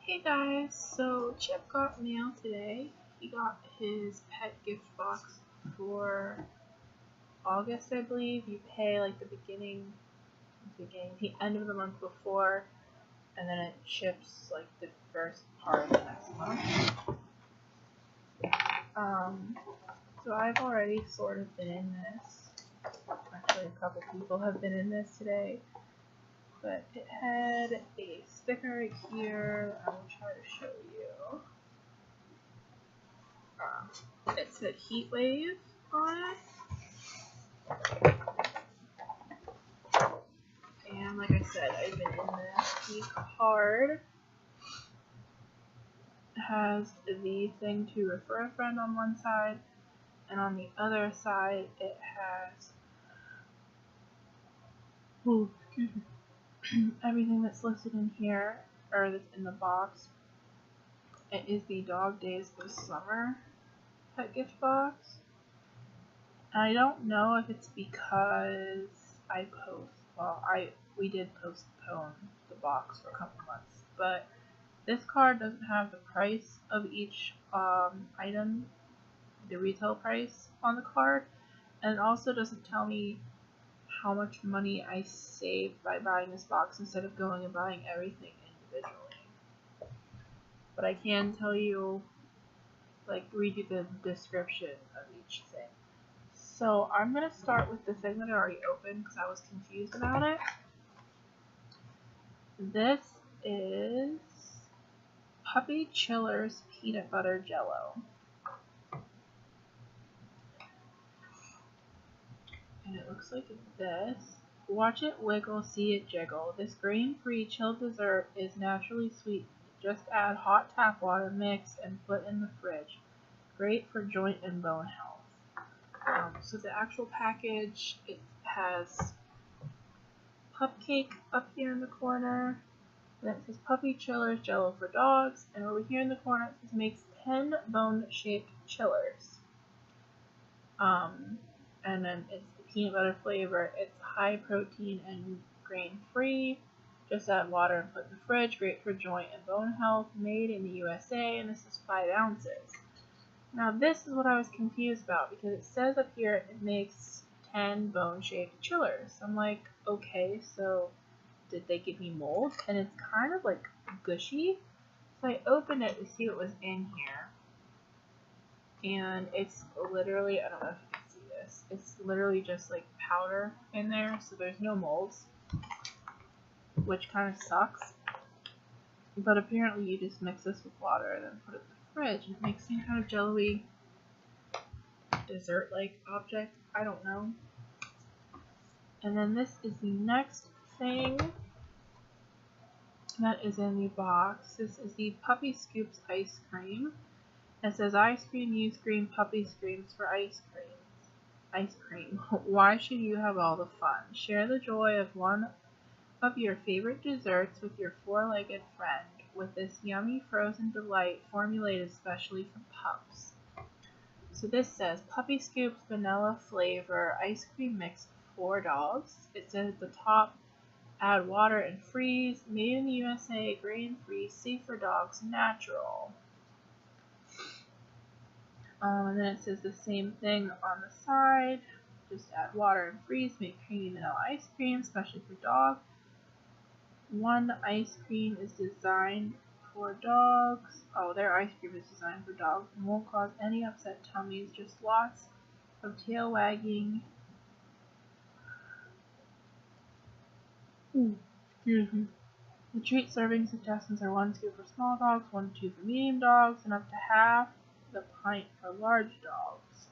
Hey guys, so Chip got mail today. He got his pet gift box for August, I believe. You pay like the end of the month before, and then it ships like the first part of the next month. So I've already sort of been in this. Actually, a couple people have been in this today. But it had a sticker right here that I will try to show you. It said Heat Wave on it. And like I said, I've been in this. The card has the thing to refer a friend on one side, and on the other side it has everything that's listed in here, or that's in the box. It is the Dog Days of Summer pet gift box. I don't know if it's because we did postpone the box for a couple months, but this card doesn't have the price of each item, the retail price on the card, and it also doesn't tell me how much money I saved by buying this box instead of going and buying everything individually. But I can tell you, read you the description of each thing. So I'm going to start with the thing that I already opened because I was confused about it. This is Puppy Chillers Peanut Butter Jello. And it looks like this. Watch it wiggle, see it jiggle. This grain-free chilled dessert is naturally sweet. Just add hot tap water, mix, and put in the fridge. Great for joint and bone health. So the actual package, it has Pupcake up here in the corner. Then it says Puppy Chillers Jello for Dogs. And over here in the corner it says makes 10 bone-shaped chillers. And then it's the peanut butter flavor. It's high protein and grain free. Just add water and put in the fridge. Great for joint and bone health. Made in the USA, and this is 5 ounces. Now this is what I was confused about because it says up here it makes 10 bone-shaped chillers. I'm like, okay, so did they give me mold? And it's kind of like gushy. So I opened it to see what was in here. And it's literally, I don't know if you can see this, it's literally just like powder in there, so there's no molds, which kind of sucks. But apparently you just mix this with water and then put it in the fridge and it makes some kind of jello-y dessert-like object. I don't know. And then this is the next thing that is in the box. This is the Puppy Scoops ice cream. It says ice cream, use green puppy screams for ice cream. Why should you have all the fun? Share the joy of one of your favorite desserts with your four-legged friend with this yummy frozen delight formulated especially for pups. So this says Puppy Scoops vanilla flavor ice cream mix for dogs. It says at the top, add water and freeze, made in the USA, grain-free, safe for dogs, natural. And then it says the same thing on the side. Just add water and freeze, make creamy vanilla ice cream, especially for dogs. One ice cream is designed for dogs. Oh, their ice cream is designed for dogs and won't cause any upset tummies, just lots of tail wagging. Excuse me. The treat serving suggestions are 1 scoop for small dogs, 1 to 2 for medium dogs, and up to half the pint for large dogs.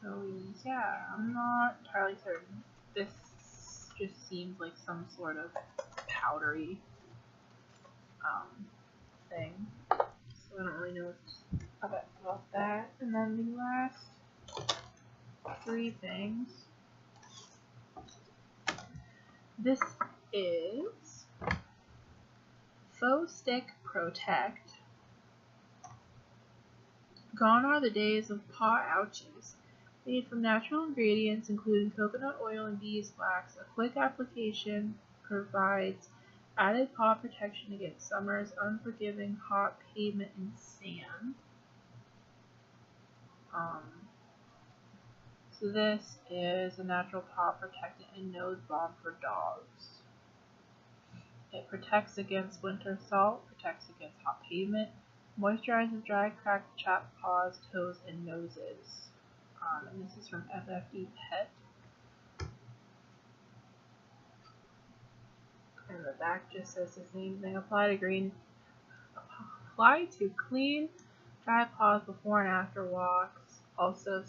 So yeah, I'm not entirely certain. This just seems like some sort of powdery thing. So I don't really know about that. And then the last 3 things. This is Faux Stick Protect. Gone are the days of paw ouchies. Made from natural ingredients including coconut oil and beeswax, a quick application provides added paw protection against summer's unforgiving hot pavement and sand. So this is a natural paw protectant and nose balm for dogs. It protects against winter salt, protects against hot pavement, moisturizes dry, cracked, chapped paws, toes, and noses. And this is from FFD Pet. And the back just says the same thing. Apply to clean, dry paws before and after walks. Also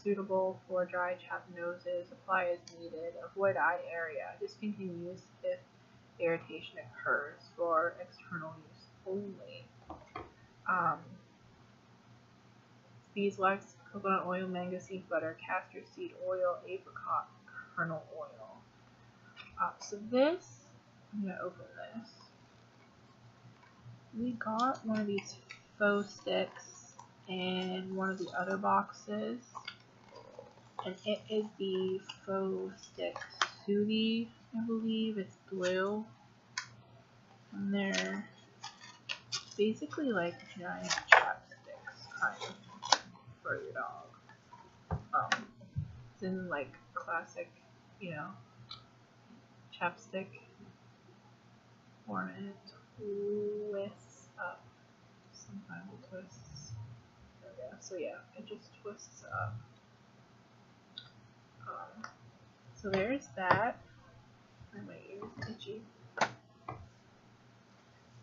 suitable for dry, chapped noses. Apply as needed. Avoid eye area. Discontinue use if irritation occurs. For external use only. Beeswax, coconut oil, mango seed butter, castor seed oil, apricot kernel oil. So this, I'm going to open this. We got one of these faux sticks in one of the other boxes. And it is the faux stick Soothie, I believe. It's blue. And they're basically like giant chapsticks, kind of, for your dog. It's in like classic, you know, chapstick form, and it twists up. Sometimes it twists. There we go. So yeah, it just twists up. So there's that. And my ear's itchy.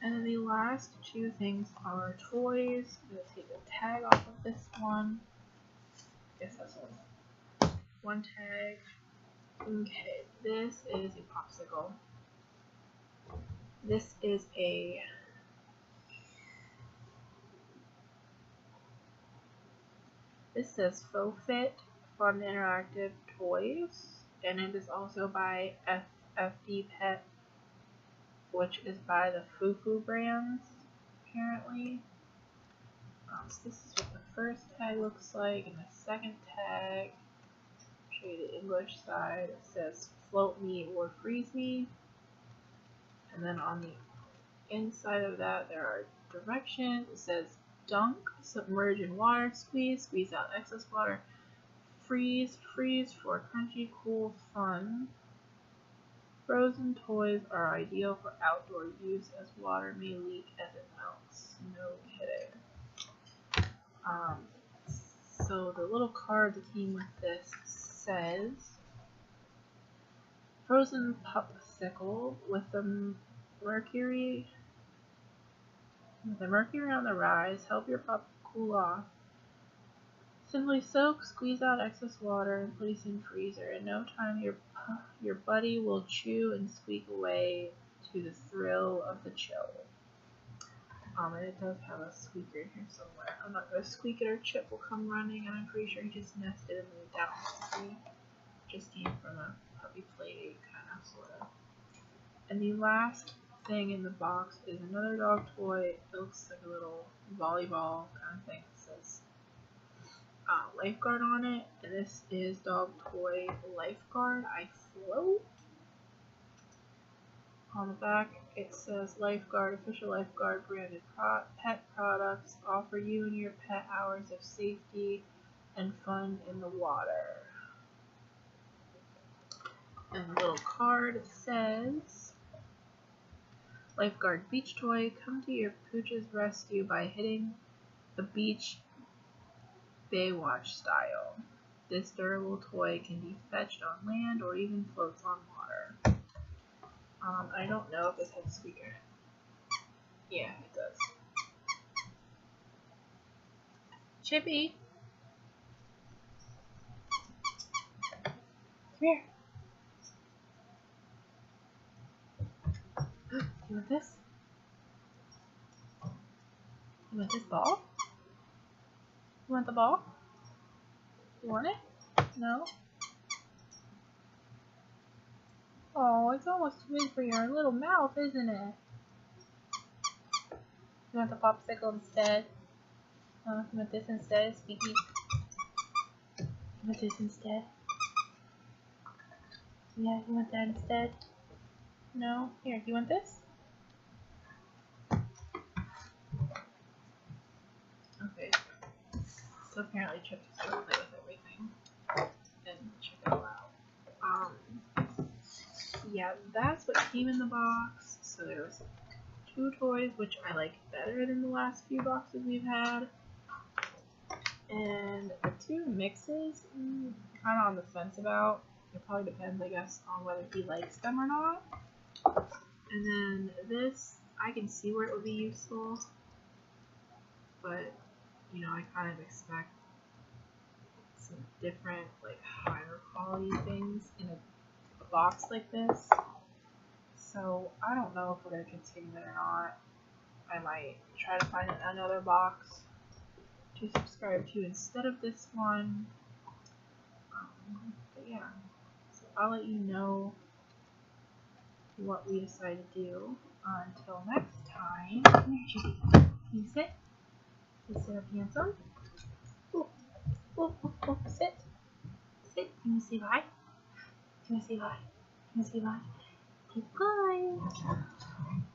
And then the last two things are toys. I'm going to take the tag off of this one. I guess that's one tag. Okay, this is a popsicle. This is a this says Faux Fit Fun Interactive Toys, and it is also by FFD Pet, which is by the Fufu brands, apparently. So this is what the first tag looks like, and the second tag, I'll show you the English side. It says float me or freeze me, and then on the inside of that there are directions. It says dunk, submerge in water, squeeze out excess water, freeze for crunchy, cool fun. Frozen toys are ideal for outdoor use as water may leak as it melts. No kidding. So the little card that came with this says, frozen popsicle with the mercury on the rise, help your pup cool off. Simply soak, squeeze out excess water, and place in freezer. In no time, your buddy will chew and squeak away to the thrill of the chill. And it does have a squeaker in here somewhere. I'm not going to squeak it or Chip will come running, and I'm pretty sure he just nested and moved out. See? Just came from a puppy play date, kind of, sort of. And the last thing in the box is another dog toy. It looks like a little volleyball kind of thing. It says Lifeguard on it, and this is dog toy Lifeguard I Float. On the back it says Lifeguard, official Lifeguard branded pet products, offer you and your pet hours of safety and fun in the water. And the little card says, Lifeguard beach toy, come to your pooch's rescue by hitting the beach Baywatch style. This durable toy can be fetched on land or even floats on water. I don't know if this has a squeaker. Yeah, it does. Chippy! Come here. You want this? You want this ball? You want the ball? You want it? No? Oh, it's almost too big for your little mouth, isn't it? You want the popsicle instead? You want this instead, Squeaky? want this instead? Yeah, you want that instead? No? Here, you want this? Okay. So apparently Chip just gonna play with everything. And check it all out. Yeah, that's what came in the box. So there was 2 toys, which I like better than the last few boxes we've had. And the 2 mixes, kind of on the fence about. It probably depends, I guess, on whether he likes them or not. And then this, I can see where it would be useful, but, you know, I kind of expect some different, like, higher quality things in a box like this. So I don't know if we're going to continue it or not. I might try to find another box to subscribe to instead of this one. But yeah, so I'll let you know what we decide to do. Until next time, come here, Chicky. Can you sit? Can you sit up handsome? Oh, oh, oh, oh, sit. Sit. Can you say bye? Can you say bye? Can you say bye? Say bye.